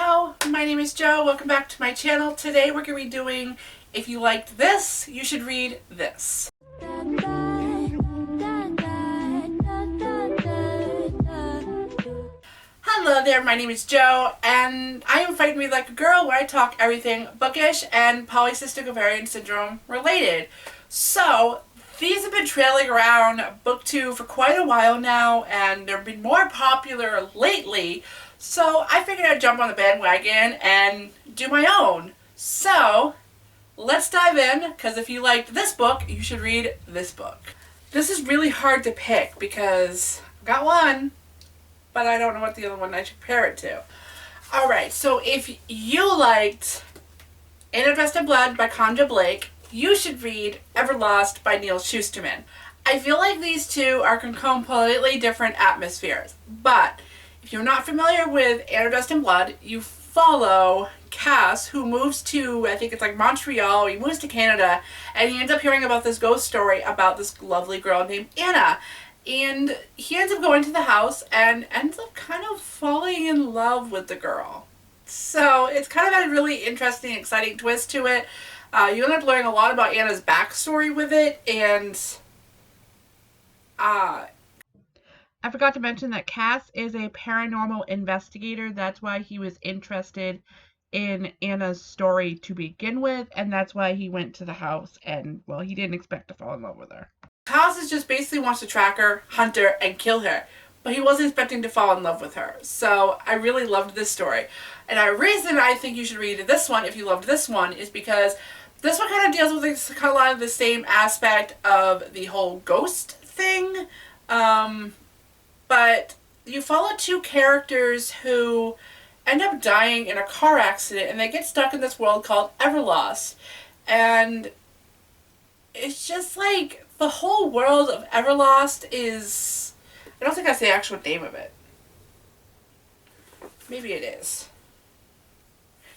Yo, my name is Joe. Welcome back to my channel. Today we're going to be doing If You Liked This, You Should Read This. Hello there, my name is Joe, and I am Fight Me Like a Girl, where I talk everything bookish and polycystic ovarian syndrome related. So, these have been trailing around BookTube for quite a while now, and they've been more popular lately. So I figured I'd jump on the bandwagon and do my own. So let's dive in, because if you liked this book, you should read this book. This is really hard to pick because I've got one, but I don't know what the other one I should compare it to. Alright, so if you liked Anna Dressed in Blood by Conja Blake, you should read Everlost by Neal Shusterman. I feel like these two are completely different atmospheres, but if you're not familiar with Anna Dressed in Blood, you follow Cass, who moves to, I think it's like Montreal. He moves to Canada, and he ends up hearing about this ghost story about this lovely girl named Anna. And he ends up going to the house and ends up kind of falling in love with the girl. So it's kind of a really interesting, exciting twist to it. You end up learning a lot about Anna's backstory with it, and I forgot to mention that Cass is a paranormal investigator. That's why he was interested in Anna's story to begin with, and that's why he went to the house and, well, he didn't expect to fall in love with her. Cass is just basically wants to track her, hunt her, and kill her, but he wasn't expecting to fall in love with her. So I really loved this story. And the reason I think you should read this one, if you loved this one, is because this one kind of deals with a lot of the same aspect of the whole ghost thing. But you follow two characters who end up dying in a car accident, and they get stuck in this world called Everlost. And it's just like the whole world of Everlost is, I don't think that's the actual name of it. Maybe it is.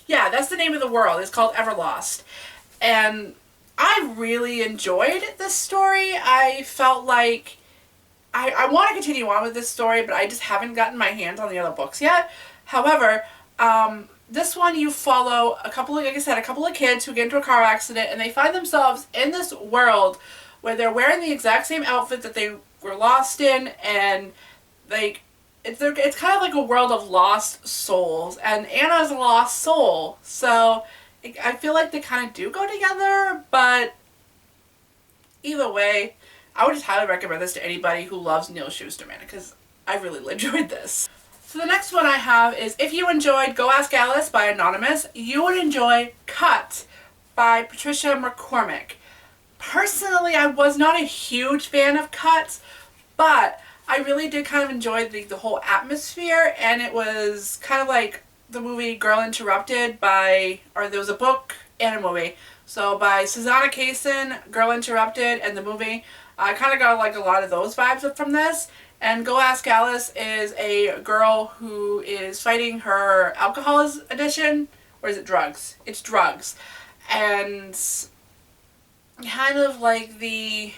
Yeah, that's the name of the world. It's called Everlost. And I really enjoyed this story. I felt like I want to continue on with this story, but I just haven't gotten my hands on the other books yet. However, this one you follow a couple of, like I said, a couple of kids who get into a car accident, and they find themselves in this world where they're wearing the exact same outfit that they were lost in, and like it's kind of like a world of lost souls, and Anna's a lost soul. So I feel like they kind of do go together, but either way, I would just highly recommend this to anybody who loves Neal Shusterman, because I really enjoyed this. So the next one I have is, if you enjoyed Go Ask Alice by Anonymous, you would enjoy Cut by Patricia McCormick. Personally, I was not a huge fan of Cut, but I really did kind of enjoy the whole atmosphere, and it was kind of like the movie Girl Interrupted by, or there was a book and a movie. So by Susanna Kaysen, Girl Interrupted, and the movie. I kind of got like a lot of those vibes from this. And Go Ask Alice is a girl who is fighting her alcohol addiction. Or is it drugs? It's drugs. And kind of like the,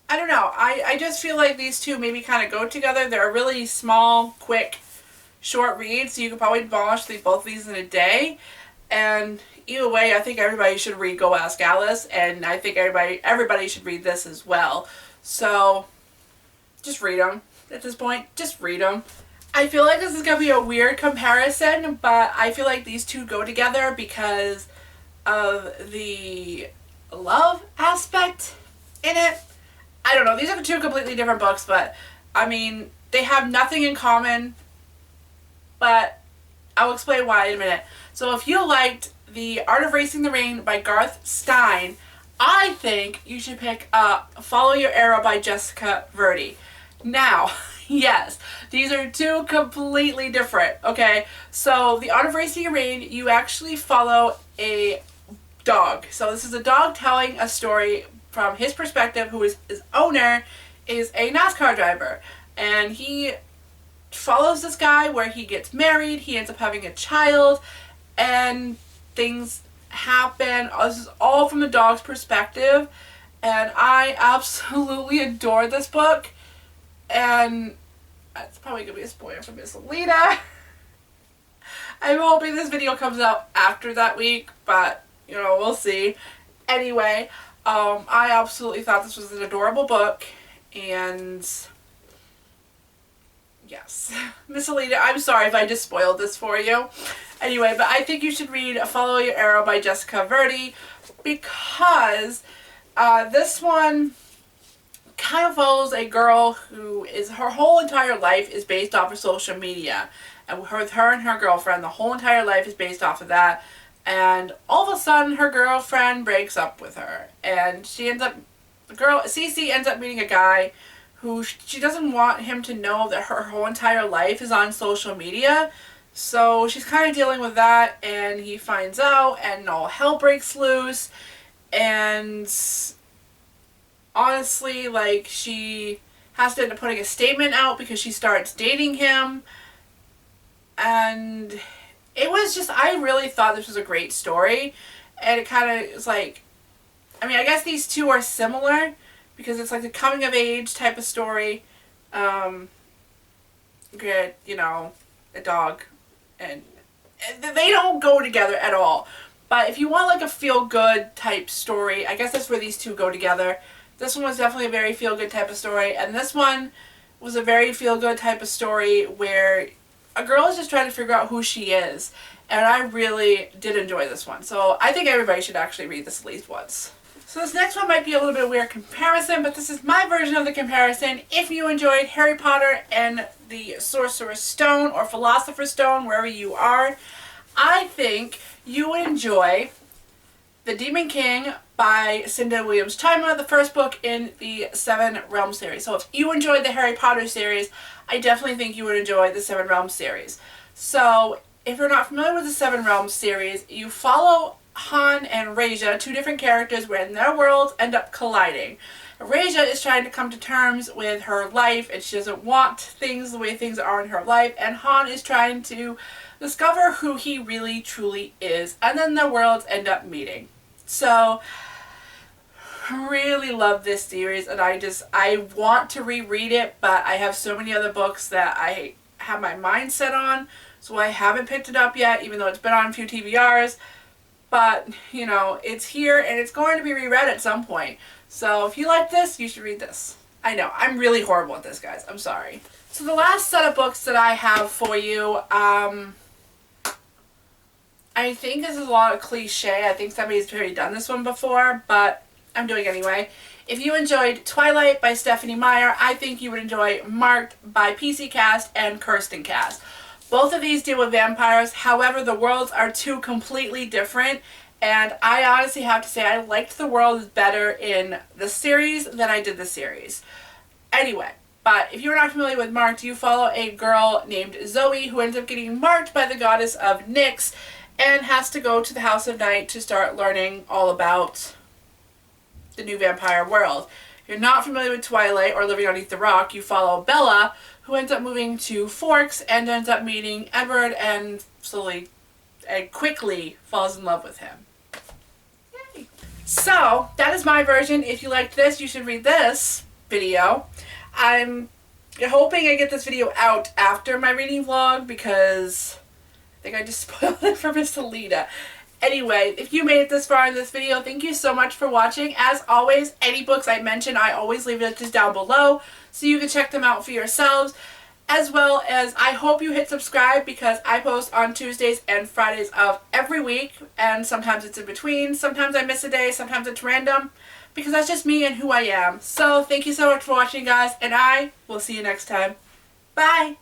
I don't know. I just feel like these two maybe kind of go together. They're really small, quick, short reads. So you could probably demolish both of these in a day. And either way, I think everybody should read Go Ask Alice, and I think everybody should read this as well. So just read them. At this point, just read them. I feel like this is going to be a weird comparison, but I feel like these two go together because of the love aspect in it. I don't know. These are two completely different books, but I mean, they have nothing in common, but I'll explain why in a minute. So if you liked The Art of Racing the Rain by Garth Stein, I think you should pick up Follow Your Arrow by Jessica Verdi. Now, yes, these are two completely different, okay? So The Art of Racing the Rain, you actually follow a dog. So this is a dog telling a story from his perspective, who is his owner is a NASCAR driver. And he follows this guy where he gets married, he ends up having a child, and things happen. This is all from the dog's perspective, and I absolutely adore this book. And it's probably gonna be a spoiler for Miss Alita. I'm hoping this video comes out after that week, but, you know, we'll see. Anyway, I absolutely thought this was an adorable book, and yes. Miss Alita, I'm sorry if I just spoiled this for you. Anyway, but I think you should read Follow Your Arrow by Jessica Verdi, because this one kind of follows a girl who is, her whole entire life is based off of social media. And with her and her girlfriend, the whole entire life is based off of that. And all of a sudden, her girlfriend breaks up with her. And she ends up, Cece ends up meeting a guy who she doesn't want him to know that her whole entire life is on social media. So she's kind of dealing with that, and he finds out, and all hell breaks loose. And honestly, like, she has to end up putting a statement out because she starts dating him. And it was just, I really thought this was a great story. And it kind of is like, I mean, I guess these two are similar because it's like a coming of age type of story. Good, you know, a dog. And they don't go together at all. But if you want like a feel-good type story, I guess that's where these two go together. This one was definitely a very feel-good type of story. And this one was a very feel-good type of story where a girl is just trying to figure out who she is. And I really did enjoy this one. So I think everybody should actually read this at least once. So this next one might be a little bit of a weird comparison, but this is my version of the comparison. If you enjoyed Harry Potter and the Sorcerer's Stone or Philosopher's Stone, wherever you are, I think you would enjoy The Demon King by Cinda Williams-Chima, the first book in the Seven Realms series. So if you enjoyed the Harry Potter series, I definitely think you would enjoy the Seven Realms series. So if you're not familiar with the Seven Realms series, you follow Han and Raja, two different characters, when their worlds end up colliding. Raja is trying to come to terms with her life, and she doesn't want things the way things are in her life, and Han is trying to discover who he really truly is, and then their worlds end up meeting. So I really love this series, and I want to reread it, but I have so many other books that I have my mind set on, so I haven't picked it up yet, even though it's been on a few TBRs. But, you know, it's here, and it's going to be reread at some point. So if you like this, you should read this. I know, I'm really horrible at this, guys. I'm sorry. So the last set of books that I have for you, I think this is a lot of cliche. I think somebody's already done this one before, but I'm doing it anyway. If you enjoyed Twilight by Stephenie Meyer, I think you would enjoy Marked by PC Cast and Kirsten Cast. Both of these deal with vampires, however, the worlds are two completely different, and I honestly have to say I liked the worlds better in the series than I did the series. Anyway, but if you're not familiar with Marked, you follow a girl named Zoe who ends up getting marked by the goddess of Nyx and has to go to the House of Night to start learning all about the new vampire world. If you're not familiar with Twilight or Living Underneath the Rock, you follow Bella, who ends up moving to Forks and ends up meeting Edward and slowly and quickly falls in love with him. Yay. So, that is my version. If you liked this, you should read this video. I'm hoping I get this video out after my reading vlog because I think I just spoiled it for Miss Alita. Anyway, if you made it this far in this video, thank you so much for watching. As always, any books I mention, I always leave it just down below so you can check them out for yourselves. As well as, I hope you hit subscribe because I post on Tuesdays and Fridays of every week, and sometimes it's in between, sometimes I miss a day, sometimes it's random, because that's just me and who I am. So, thank you so much for watching, guys, and I will see you next time. Bye!